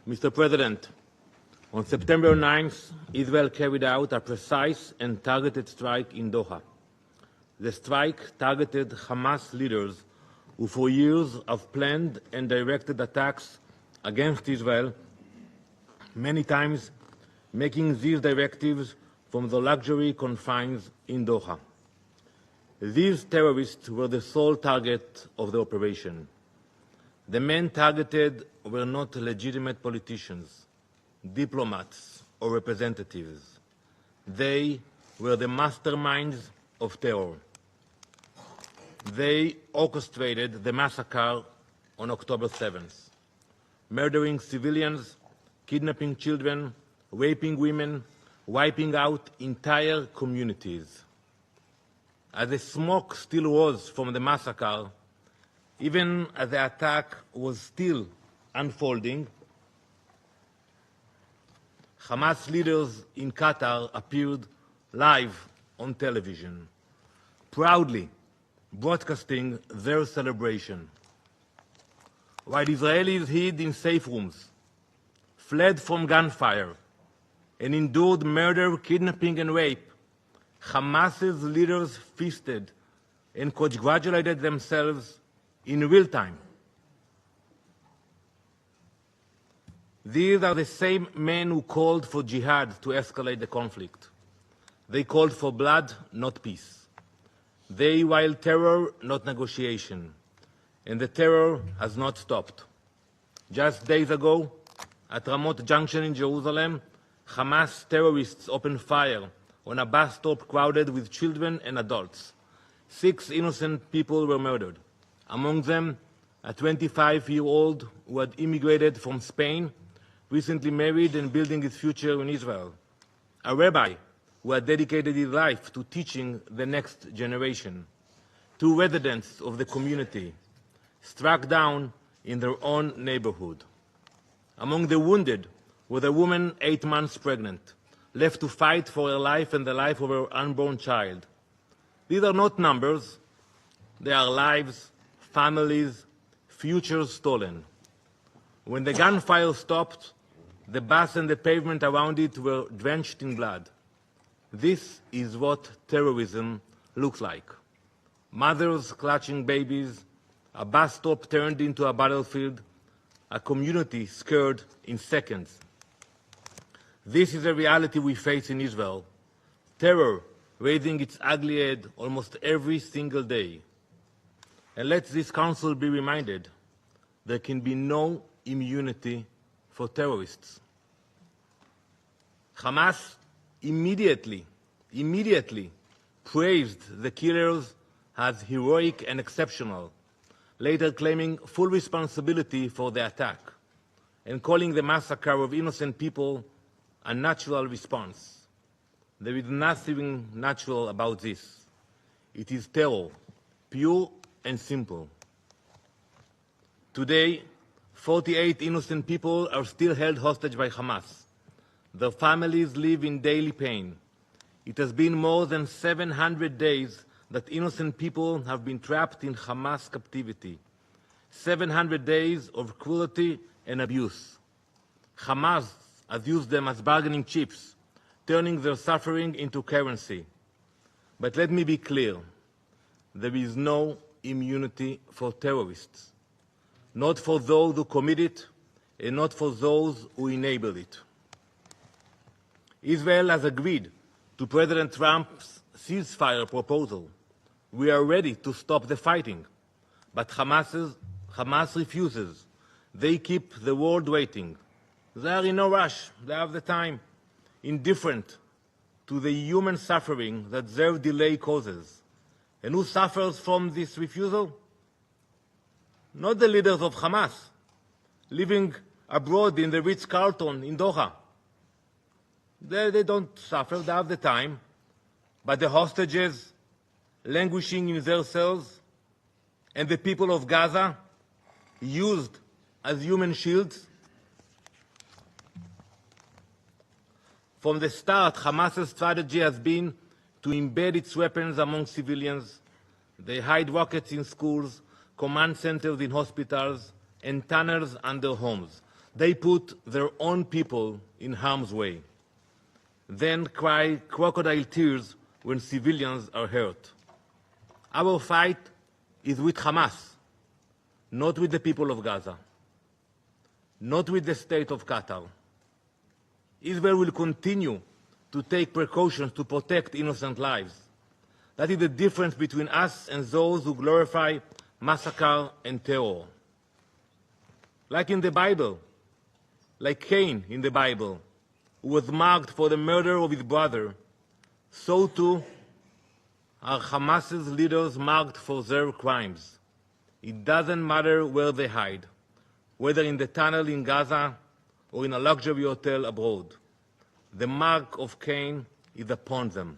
Mr. President, on September 9th, Israel carried out a precise and targeted strike in Doha. The strike targeted Hamas leaders who for years have planned and directed attacks against Israel, many times making these directives from the luxury confines in Doha. These terrorists were the sole target of the operation. The men targeted were not legitimate politicians, diplomats, or representatives. They were the masterminds of terror. They orchestrated the massacre on October 7th, murdering civilians, kidnapping children, raping women, wiping out entire communities. As the smoke still rose from the massacre, even as the attack was still unfolding, Hamas leaders in Qatar appeared live on television, proudly broadcasting their celebration. While Israelis hid in safe rooms, fled from gunfire, and endured murder, kidnapping, and rape, Hamas's leaders feasted and congratulated themselves in real time. These are the same men who called for jihad to escalate the conflict. They called for blood, not peace. They wield terror, not negotiation. And the terror has not stopped. Just days ago, at Ramot Junction in Jerusalem, Hamas terrorists opened fire on a bus stop crowded with children and adults. 6 innocent people were murdered. Among them, a 25-year-old who had immigrated from Spain, recently married and building his future in Israel. A rabbi who had dedicated his life to teaching the next generation. 2 residents of the community struck down in their own neighborhood. Among the wounded was a woman 8 months pregnant, left to fight for her life and the life of her unborn child. These are not numbers. They are lives, families, futures stolen. When the gunfire stopped, the bus and the pavement around it were drenched in blood. This is what terrorism looks like. Mothers clutching babies, a bus stop turned into a battlefield, a community scared in seconds. This is a reality we face in Israel. Terror raising its ugly head almost every single day. And let this council be reminded, there can be no immunity for terrorists. Hamas immediately praised the killers as heroic and exceptional, later claiming full responsibility for the attack and calling the massacre of innocent people a natural response. There is nothing natural about this. It is terror, pure and simple. Today, 48 innocent people are still held hostage by Hamas. Their families live in daily pain. It has been more than 700 days that innocent people have been trapped in Hamas captivity. 700 days of cruelty and abuse. Hamas has used them as bargaining chips, turning their suffering into currency. But let me be clear, there is no immunity for terrorists, not for those who commit it and not for those who enable it. Israel has agreed to President Trump's ceasefire proposal. We are ready to stop the fighting, but Hamas refuses. They keep the world waiting. They are in no rush. They have the time. Indifferent to the human suffering that their delay causes. And who suffers from this refusal? Not the leaders of Hamas, living abroad in the Ritz-Carlton in Doha. They don't suffer, they have the time. But the hostages languishing in their cells and the people of Gaza used as human shields. From the start, Hamas's strategy has been to embed its weapons among civilians. They hide rockets in schools, command centers in hospitals, and tunnels under homes. They put their own people in harm's way, then cry crocodile tears when civilians are hurt. Our fight is with Hamas, not with the people of Gaza, not with the state of Qatar. Israel will continue to take precautions to protect innocent lives. That is the difference between us and those who glorify massacre and terror. Like in the Bible, like Cain in the Bible, who was marked for the murder of his brother, so too are Hamas's leaders marked for their crimes. It doesn't matter where they hide, whether in the tunnel in Gaza or in a luxury hotel abroad. The mark of Cain is upon them.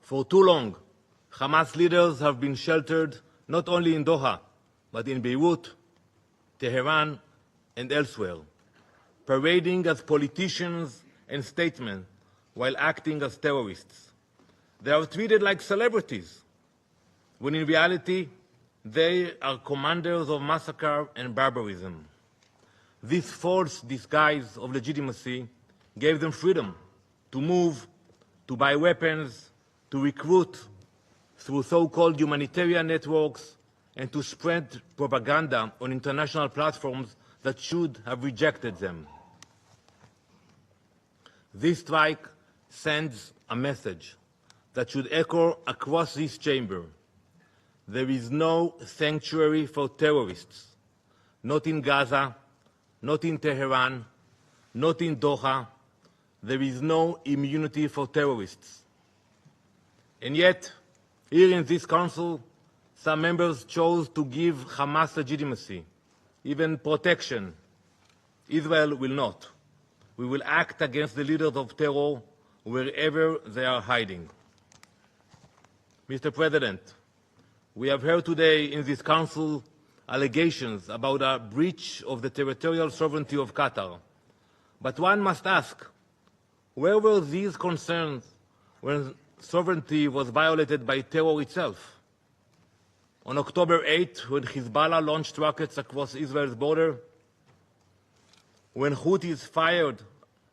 For too long, Hamas leaders have been sheltered not only in Doha, but in Beirut, Tehran, and elsewhere, parading as politicians and statesmen while acting as terrorists. They are treated like celebrities, when in reality, they are commanders of massacre and barbarism. This false disguise of legitimacy gave them freedom to move, to buy weapons, to recruit through so-called humanitarian networks, and to spread propaganda on international platforms that should have rejected them. This strike sends a message that should echo across this chamber. There is no sanctuary for terrorists, not in Gaza, not in Tehran, not in Doha. There is no immunity for terrorists. And yet, here in this council, some members chose to give Hamas legitimacy, even protection. Israel will not. We will act against the leaders of terror wherever they are hiding. Mr. President, we have heard today in this council allegations about a breach of the territorial sovereignty of Qatar. But one must ask, where were these concerns when sovereignty was violated by terror itself? On October 8, when Hezbollah launched rockets across Israel's border, when Houthis fired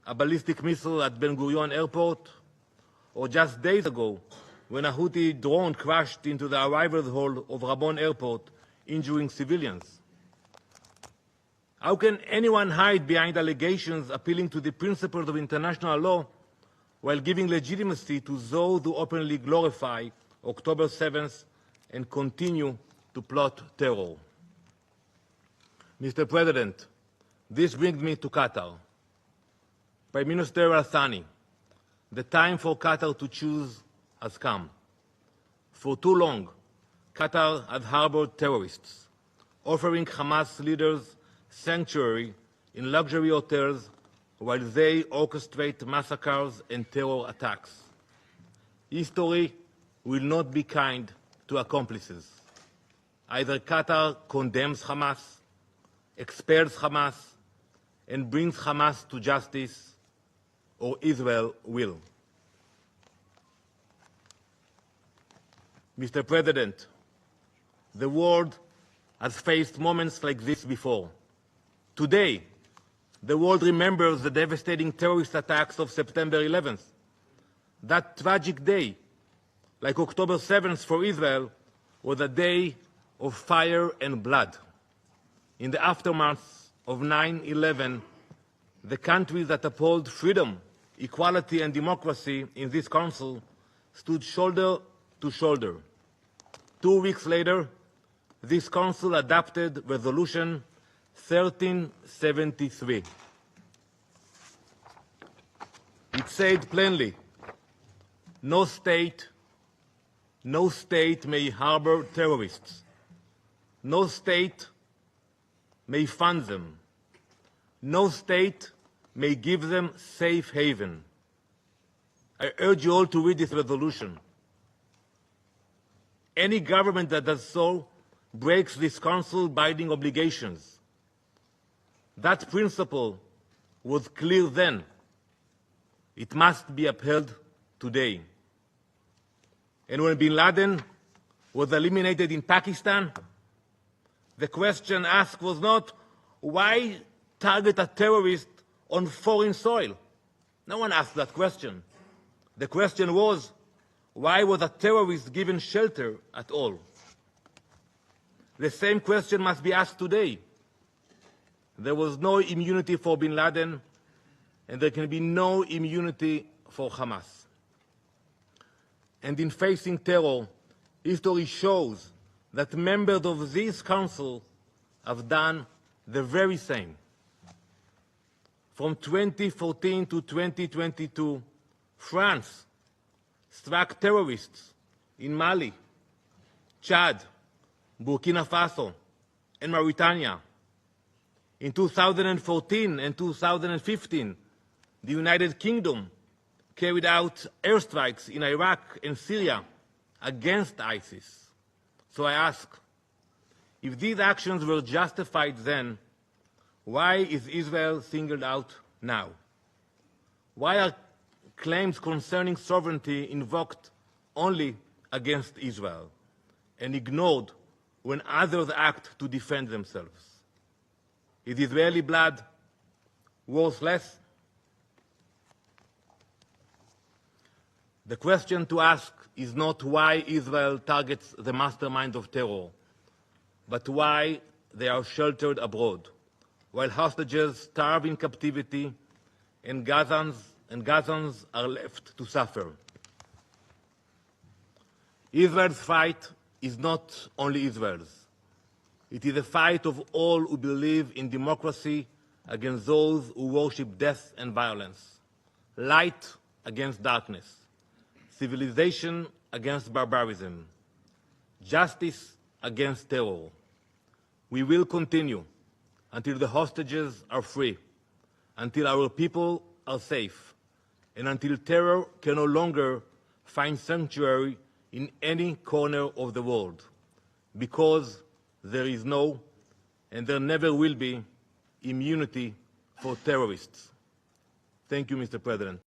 a ballistic missile at Ben Gurion airport, or just days ago, when a Houthi drone crashed into the arrivals hall of Rabon airport, injuring civilians. How can anyone hide behind allegations appealing to the principles of international law while giving legitimacy to those who openly glorify October 7th and continue to plot terror? Mr. President, this brings me to Qatar. Prime Minister Al-Thani, the time for Qatar to choose has come. For too long, Qatar has harbored terrorists, offering Hamas leaders sanctuary in luxury hotels while they orchestrate massacres and terror attacks. History will not be kind to accomplices. Either Qatar condemns Hamas, expels Hamas, and brings Hamas to justice, or Israel will. Mr. President, the world has faced moments like this before. Today, the world remembers the devastating terrorist attacks of September 11th. That tragic day, like October 7th for Israel, was a day of fire and blood. In the aftermath of 9/11, the countries that uphold freedom, equality, and democracy in this council stood shoulder to shoulder. 2 weeks later, this council adopted Resolution 1373. It said plainly, no state may harbor terrorists. No state may fund them. No state may give them safe haven. I urge you all to read this resolution. Any government that does so breaks this council binding obligations. That principle was clear then. It must be upheld today. And when bin Laden was eliminated in Pakistan, the question asked was not, Why target a terrorist on foreign soil? No one asked that question. The question was, why was a terrorist given shelter at all? The same question must be asked today. There was no immunity for bin Laden, and there can be no immunity for Hamas. And in facing terror, history shows that members of this council have done the very same. From 2014 to 2022, France struck terrorists in Mali, Chad, Burkina Faso, and Mauritania. In 2014 and 2015, the United Kingdom carried out airstrikes in Iraq and Syria against ISIS. So I ask, if these actions were justified then, why is Israel singled out now? Why are claims concerning sovereignty invoked only against Israel and ignored when others act to defend themselves? Is Israeli blood worthless? The question to ask is not why Israel targets the masterminds of terror, but why they are sheltered abroad, while hostages starve in captivity and Gazans are left to suffer. Israel's fight is not only Israel's. It is a fight of all who believe in democracy against those who worship death and violence, light against darkness, civilization against barbarism, justice against terror. We will continue until the hostages are free, until our people are safe, and until terror can no longer find sanctuary in any corner of the world, because there is no, and there never will be, immunity for terrorists. Thank you, Mr. President.